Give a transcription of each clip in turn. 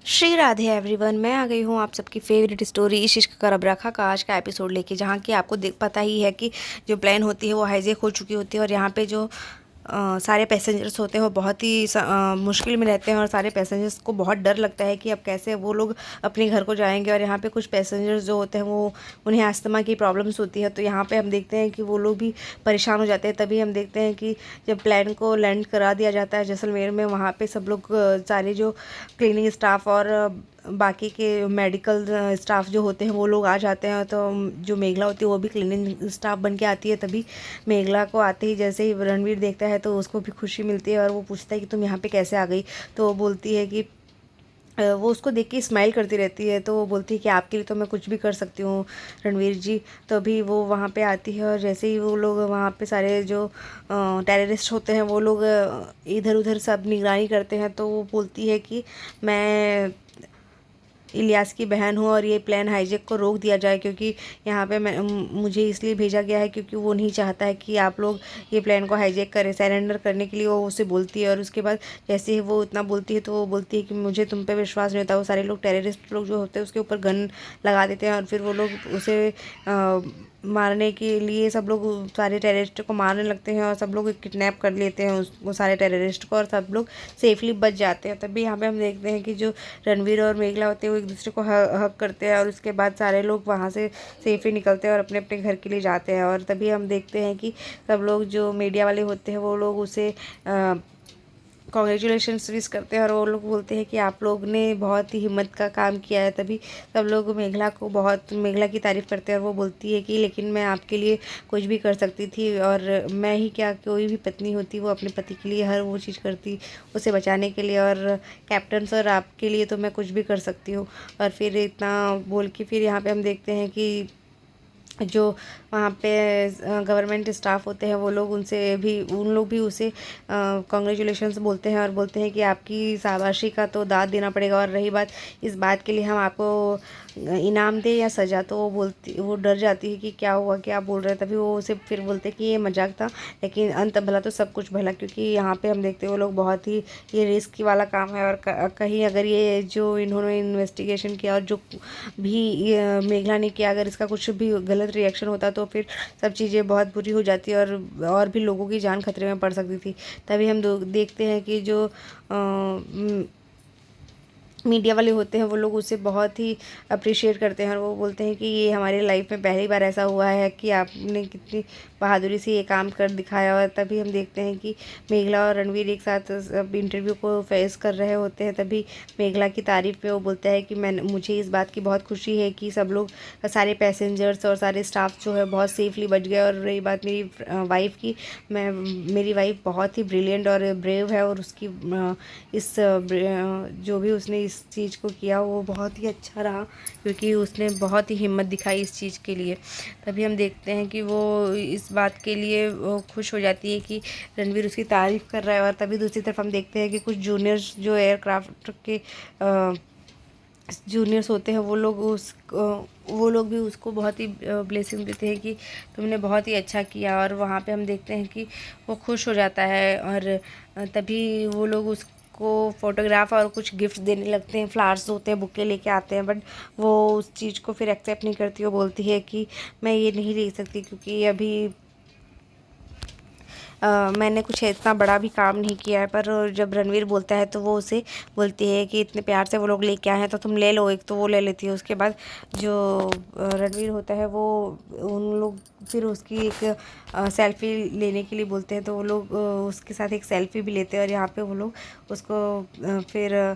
Shri Radhe everyone, मैं आ गई हूँ आप सबकी फेवरेट स्टोरी इश्क का रब रखा का आज का एपिसोड लेके, जहाँ की आपको देख पता ही है कि जो प्लेन होती है वो हाईजैक हो चुकी होती है और यहाँ पे जो सारे पैसेंजर्स होते हैं वो बहुत ही मुश्किल में रहते हैं और सारे पैसेंजर्स को बहुत डर लगता है कि अब कैसे वो लोग अपने घर को जाएंगे। और यहाँ पे कुछ पैसेंजर्स जो होते हैं वो उन्हें अस्थमा की प्रॉब्लम्स होती है, तो यहाँ पे हम देखते हैं कि वो लोग भी परेशान हो जाते हैं। तभी हम देखते हैं कि जब प्लेन को लैंड करा दिया जाता है जैसलमेर में, वहाँ पे सब लोग सारे जो क्लीनिंग स्टाफ और बाकी के मेडिकल स्टाफ जो होते हैं वो लोग आ जाते हैं। तो जो मेघला होती है वो भी क्लीनिंग स्टाफ बन के आती है। तभी मेघला को आते ही जैसे ही रणवीर देखता है तो उसको भी खुशी मिलती है और वो पूछता है कि तुम यहाँ पे कैसे आ गई। तो वो बोलती है कि वो उसको देख के स्माइल करती रहती है। तो वो बोलती है कि आपके लिए तो मैं कुछ भी कर सकती हूँ रणवीर जी। तभी वो वहाँ पे आती है और जैसे ही वो लोग वहाँ पे सारे जो टेररिस्ट होते हैं वो लोग इधर उधर सब निगरानी करते हैं, तो वो बोलती है कि मैं इलियास की बहन हूँ और ये प्लान हाईजैक को रोक दिया जाए, क्योंकि यहाँ पे मैं मुझे इसलिए भेजा गया है क्योंकि वो नहीं चाहता है कि आप लोग ये प्लान को हाईजैक करें। सरेंडर करने के लिए वो उसे बोलती है और उसके बाद जैसे ही वो इतना बोलती है तो वो बोलती है कि मुझे तुम पे विश्वास नहीं होता। वो सारे लोग टेररिस्ट लोग जो होते हैं उसके ऊपर गन लगा देते हैं और फिर वो लोग उसे मारने के लिए सब लोग सारे टेररिस्ट को मारने लगते हैं और सब लोग किडनैप कर लेते हैं वो सारे टेररिस्ट को और सब लोग सेफली बच जाते हैं। तभी यहाँ पे हम देखते हैं कि जो रणवीर और मेघला होते हैं वो एक दूसरे को हक करते हैं और उसके बाद सारे लोग वहाँ से सेफली निकलते हैं और अपने अपने घर के लिए जाते हैं। और तभी हम देखते हैं कि सब लोग जो मीडिया वाले होते हैं वो लोग उसे कॉन्ग्रेचुलेशंस विश करते हैं और वो लोग बोलते हैं कि आप लोग ने बहुत ही हिम्मत का काम किया है। तभी सब लोग मेघला की तारीफ़ करते हैं और वो बोलती है कि लेकिन मैं आपके लिए कुछ भी कर सकती थी और मैं ही क्या, कोई भी पत्नी होती वो अपने पति के लिए हर वो चीज़ करती उसे बचाने के लिए, और कैप्टन सर आपके लिए तो मैं कुछ भी कर सकती हूँ। और फिर इतना बोल के फिर यहाँ पे हम देखते हैं कि जो वहाँ पे गवर्नमेंट स्टाफ होते हैं वो लोग उन लोग भी उसे कॉन्ग्रेचुलेशंस बोलते हैं और बोलते हैं कि आपकी शाबाशी का तो दाद देना पड़ेगा, और रही बात इस बात के लिए हम आपको इनाम दे या सज़ा। तो वो डर जाती है कि क्या हुआ, क्या बोल रहे हैं। तभी वो उसे फिर बोलते हैं कि ये मजाक था, लेकिन अंत भला तो सब कुछ भला, क्योंकि यहाँ पे हम देखते हैं वो लोग बहुत ही ये रिस्क वाला काम है। और कहीं अगर ये जो इन्होंने इन्वेस्टिगेशन किया और जो भी मेघला ने किया, अगर इसका कुछ भी गलत रिएक्शन होता तो फिर सब चीज़ें बहुत बुरी हो जाती और भी लोगों की जान खतरे में पड़ सकती थी। तभी हम देखते हैं कि जो मीडिया वाले होते हैं वो लोग उसे बहुत ही अप्रिशिएट करते हैं और वो बोलते हैं कि ये हमारी लाइफ में पहली बार ऐसा हुआ है कि आपने कितनी बहादुरी से ये काम कर दिखाया। और तभी हम देखते हैं कि मेघला और रणवीर एक साथ इंटरव्यू को फेस कर रहे होते हैं। तभी मेघला की तारीफ़ में वो बोलता है कि मुझे इस बात की बहुत खुशी है कि सब लोग सारे पैसेंजर्स और सारे स्टाफ जो है बहुत सेफली बच गए। और रही बात मेरी वाइफ की, मेरी वाइफ बहुत ही ब्रिलियंट और ब्रेव है और उसकी जो भी उसने इस चीज़ को किया वो बहुत ही अच्छा रहा, क्योंकि उसने बहुत ही हिम्मत दिखाई इस चीज़ के लिए। तभी हम देखते हैं कि वो इस बात के लिए वो खुश हो जाती है कि रणवीर उसकी तारीफ़ कर रहा है। और तभी दूसरी तरफ हम देखते हैं कि कुछ जूनियर्स जो एयरक्राफ्ट के जूनियर्स होते हैं वो लोग भी उसको बहुत ही ब्लेसिंग देते हैं कि तुमने बहुत ही अच्छा किया। और वहाँ पे हम देखते हैं कि वो खुश हो जाता है और तभी वो लोग उसको फोटोग्राफ और कुछ गिफ्ट देने लगते हैं। फ्लावर्स होते हैं, बुके लेके आते हैं, बट वो उस चीज़ को फिर एक्सेप्ट नहीं करती। वो बोलती है कि मैं ये नहीं ले सकती क्योंकि अभी मैंने कुछ इतना बड़ा भी काम नहीं किया है। पर जब रणवीर बोलता है तो वो उसे बोलती है कि इतने प्यार से वो लोग लेके आए हैं तो तुम ले लो एक। तो वो ले लेती है। उसके बाद जो रणवीर होता है वो उन लोग फिर उसकी एक सेल्फ़ी लेने के लिए बोलते हैं, तो वो लोग उसके साथ एक सेल्फ़ी भी लेते हैं। और यहाँ पे वो लोग उसको फिर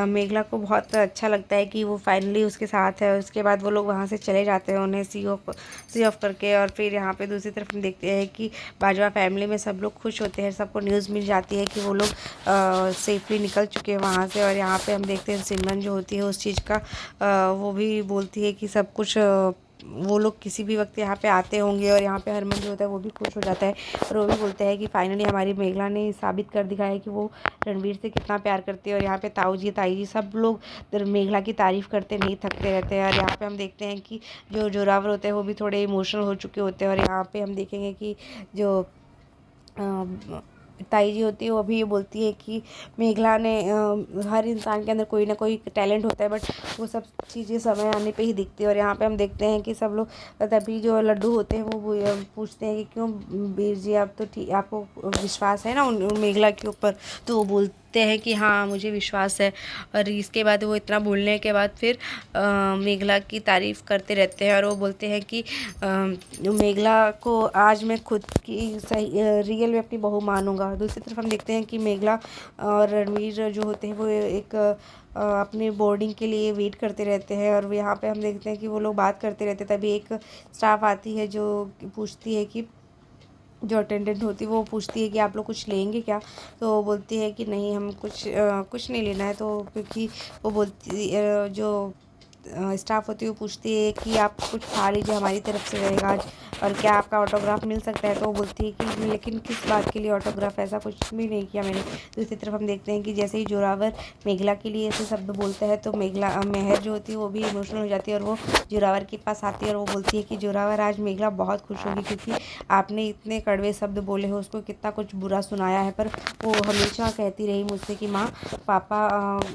मेघला को बहुत अच्छा लगता है कि वो फाइनली उसके साथ है। उसके बाद वो लोग वहाँ से चले जाते हैं उन्हें सी ऑफ करके। और फिर यहाँ पे दूसरी तरफ हम देखते हैं कि बाजवा फैमिली में सब लोग खुश होते हैं, सबको न्यूज़ मिल जाती है कि वो लोग सेफली निकल चुके हैं वहाँ से। और यहाँ पे हम देखते हैं सिमरन जो होती है उस चीज़ का वो भी बोलती है कि सब कुछ वो लोग किसी भी वक्त यहाँ पे आते होंगे। और यहाँ पे हरमन जो होता है वो भी खुश हो जाता है और वो भी बोलता है कि फाइनली हमारी मेघला ने साबित कर दिखाया है कि वो रणवीर से कितना प्यार करती है। और यहाँ पे ताऊ जी ताई जी सब लोग मेघला की तारीफ़ करते नहीं थकते रहते हैं। और यहाँ पे हम देखते हैं कि जो जोरावर होते हैं वो भी थोड़े इमोशनल हो चुके होते हैं। और यहाँ पे हम देखेंगे कि जो ताई जी होती है वो भी ये बोलती है कि मेघला ने हर इंसान के अंदर कोई ना कोई टैलेंट होता है, बट वो सब चीज़ें समय आने पे ही दिखती है। और यहाँ पे हम देखते हैं कि सब लोग, तभी जो लड्डू होते हैं वो पूछते हैं कि क्यों वीर जी, आप तो ठीक, आपको विश्वास है ना उन मेघला के ऊपर? तो वो बोलते हैं कि हाँ मुझे विश्वास है। और इसके बाद वो इतना बोलने के बाद फिर मेघला की तारीफ़ करते रहते हैं और वो बोलते हैं कि मेघला को आज मैं खुद की सही रियल में अपनी बहू मानूंगा। दूसरी तरफ हम देखते हैं कि मेघला और रणवीर जो होते हैं वो एक अपने बोर्डिंग के लिए वेट करते रहते हैं। और यहाँ पे हम देखते हैं कि वो लोग बात करते रहते हैं। तभी एक स्टाफ आती है जो पूछती है कि जो अटेंडेंट होती है वो पूछती है कि आप लोग कुछ लेंगे क्या? तो वो बोलती है कि नहीं, हम कुछ नहीं लेना है। तो क्योंकि वो बोलती जो स्टाफ होती है वो पूछती है कि आप कुछ खा लीजिए, हमारी तरफ से रहेगा आज, और क्या आपका ऑटोग्राफ मिल सकता है? तो वो बोलती है कि लेकिन किस बात के लिए ऑटोग्राफ? ऐसा कुछ भी नहीं किया मैंने। दूसरी तरफ हम देखते हैं कि जैसे ही जोरावर मेघला के लिए ऐसे शब्द बोलता है तो मेहर जो होती है वो भी इमोशनल हो जाती है और वो जोरावर के पास आती है और वो बोलती है कि जोरावर, आज मेघला बहुत खुश होगी क्योंकि आपने इतने कड़वे शब्द बोले हैं, उसको कितना कुछ बुरा सुनाया है, पर वो हमेशा कहती रही मुझसे कि माँ पापा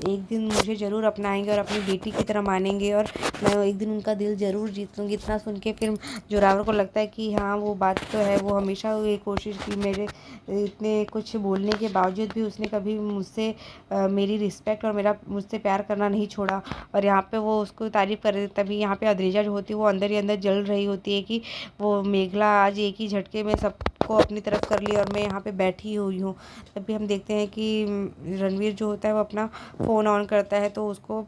एक दिन मुझे ज़रूर अपनाएंगे और अपनी बेटी की तरह मानेंगे और मैं एक दिन उनका दिल ज़रूर जीत लूँगी। इतना सुन के फिर जोरावर को लगता है कि हाँ वो बात तो है, वो हमेशा ये कोशिश की, मेरे इतने कुछ बोलने के बावजूद भी उसने कभी मुझसे मेरी रिस्पेक्ट और मेरा मुझसे प्यार करना नहीं छोड़ा। और यहाँ पे वो उसको तारीफ़ कर रहे थे। तभी यहाँ पे अद्रिजा जो होती है वो अंदर ही अंदर जल रही होती है कि वो मेघला आज एक ही झटके में सबको अपनी तरफ कर ली और मैं यहाँ पे बैठी हुई हूँ। तभी हम देखते हैं कि रणवीर जो होता है वो अपना फ़ोन ऑन करता है तो उसको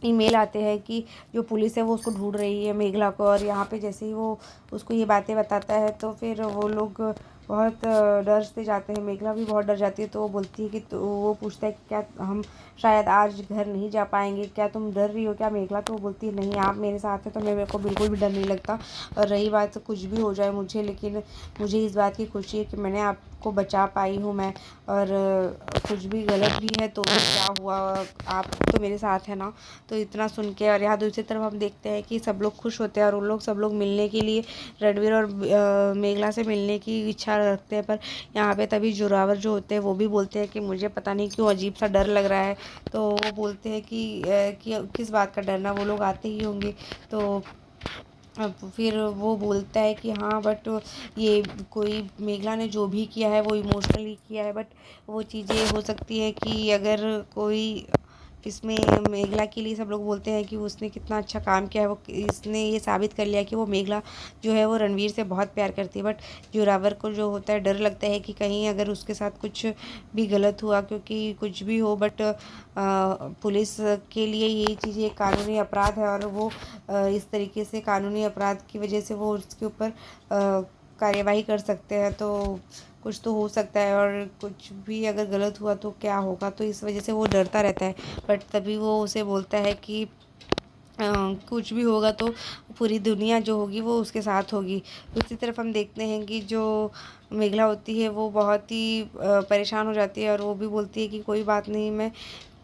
ईमेल आते हैं कि जो पुलिस है वो उसको ढूंढ रही है मेघला को। और यहाँ पे जैसे ही वो उसको ये बातें बताता है तो फिर वो लोग बहुत डर से जाते हैं। मेघला भी बहुत डर जाती है। तो वो बोलती है कि तो वो पूछता है कि क्या हम शायद आज घर नहीं जा पाएंगे, क्या तुम डर रही हो क्या मेघला? तो वो बोलती है नहीं, आप मेरे साथ हैं तो मेरे को बिल्कुल भी डर नहीं लगता। और रही बात तो कुछ भी हो जाए मुझे, लेकिन मुझे इस बात की खुशी है कि मैंने आपको बचा पाई हूँ मैं। और कुछ भी गलत भी है तो भी क्या हुआ, आप तो मेरे साथ है ना। तो इतना सुन के और यहाँ दूसरी तरफ हम देखते हैं कि सब लोग खुश होते हैं और उन लोग सब लोग मिलने के लिए रणवीर और मेघला से मिलने की इच्छा रखते हैं। पर यहाँ पे तभी जोरावर जो होते हैं वो भी बोलते हैं कि मुझे पता नहीं क्यों अजीब सा डर लग रहा है। तो वो बोलते हैं कि किस बात का डरना, वो लोग आते ही होंगे। तो अब फिर वो बोलता है कि हाँ बट ये कोई मेघला ने जो भी किया है वो इमोशनली किया है, बट वो चीज़ें हो सकती है कि अगर कोई इसमें मेघला के लिए सब लोग बोलते हैं कि उसने कितना अच्छा काम किया है, वो इसने ये साबित कर लिया कि वो मेघला जो है वो रणवीर से बहुत प्यार करती है। बट जोरावर को जो होता है डर लगता है कि कहीं अगर उसके साथ कुछ भी गलत हुआ, क्योंकि कुछ भी हो बट पुलिस के लिए ये चीज़ें एक कानूनी अपराध है और वो इस तरीके से कानूनी अपराध की वजह से वो उसके ऊपर कार्यवाही कर सकते हैं। तो कुछ तो हो सकता है और कुछ भी अगर गलत हुआ तो क्या होगा, तो इस वजह से वो डरता रहता है। बट तभी वो उसे बोलता है कि कुछ भी होगा तो पूरी दुनिया जो होगी वो उसके साथ होगी। दूसरी तरफ हम देखते हैं कि जो मेघला होती है वो बहुत ही परेशान हो जाती है और वो भी बोलती है कि कोई बात नहीं, मैं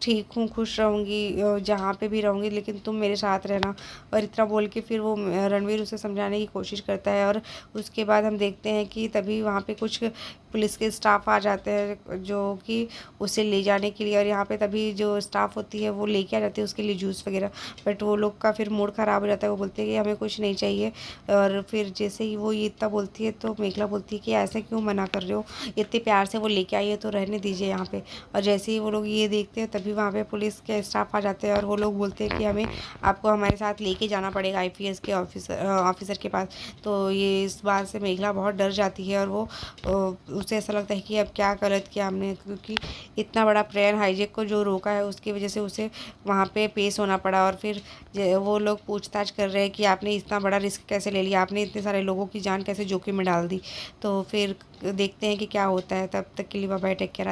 ठीक हूँ, खुश रहूँगी, जहाँ पे भी रहूँगी, लेकिन तुम मेरे साथ रहना। और इतना बोल के फिर वो रणवीर उसे समझाने की कोशिश करता है। और उसके बाद हम देखते हैं कि तभी वहाँ पे कुछ पुलिस के स्टाफ आ जाते हैं जो कि उसे ले जाने के लिए। और यहाँ पे तभी जो स्टाफ होती है वो लेके आ जाती है उसके लिए जूस वगैरह। बट वो लोग का फिर मूड ख़राब हो जाता है, वो बोलते हैं कि हमें कुछ नहीं चाहिए। और फिर जैसे ही वो ये इतना बोलती है तो मेघला बोलती है कि ऐसे क्यों मना कर रहे हो, इतने प्यार से वो लेके आई है तो रहने दीजिए यहाँ पे। और जैसे ही वो लोग ये देखते हैं तभी वहाँ पे पुलिस के स्टाफ आ जाते हैं और वो लोग बोलते हैं कि हमें आपको हमारे साथ लेके जाना पड़ेगा आईपीएस के ऑफिसर के पास। तो ये इस बात से मेघला बहुत डर जाती है और वो उसे ऐसा लगता है कि अब क्या गलत किया हमने, क्योंकि इतना बड़ा प्लेन हाईजैक को जो रोका है उसकी वजह से उसे वहाँ पे पेश होना पड़ा। और फिर वो लोग पूछताछ कर रहे हैं कि आपने इतना बड़ा रिस्क कैसे ले लिया, आपने इतने सारे लोगों की जान कैसे जोखिम में डाल दी। तो फिर देखते हैं कि क्या होता है। तब तक के लिए बाय बाय, टेक केयर।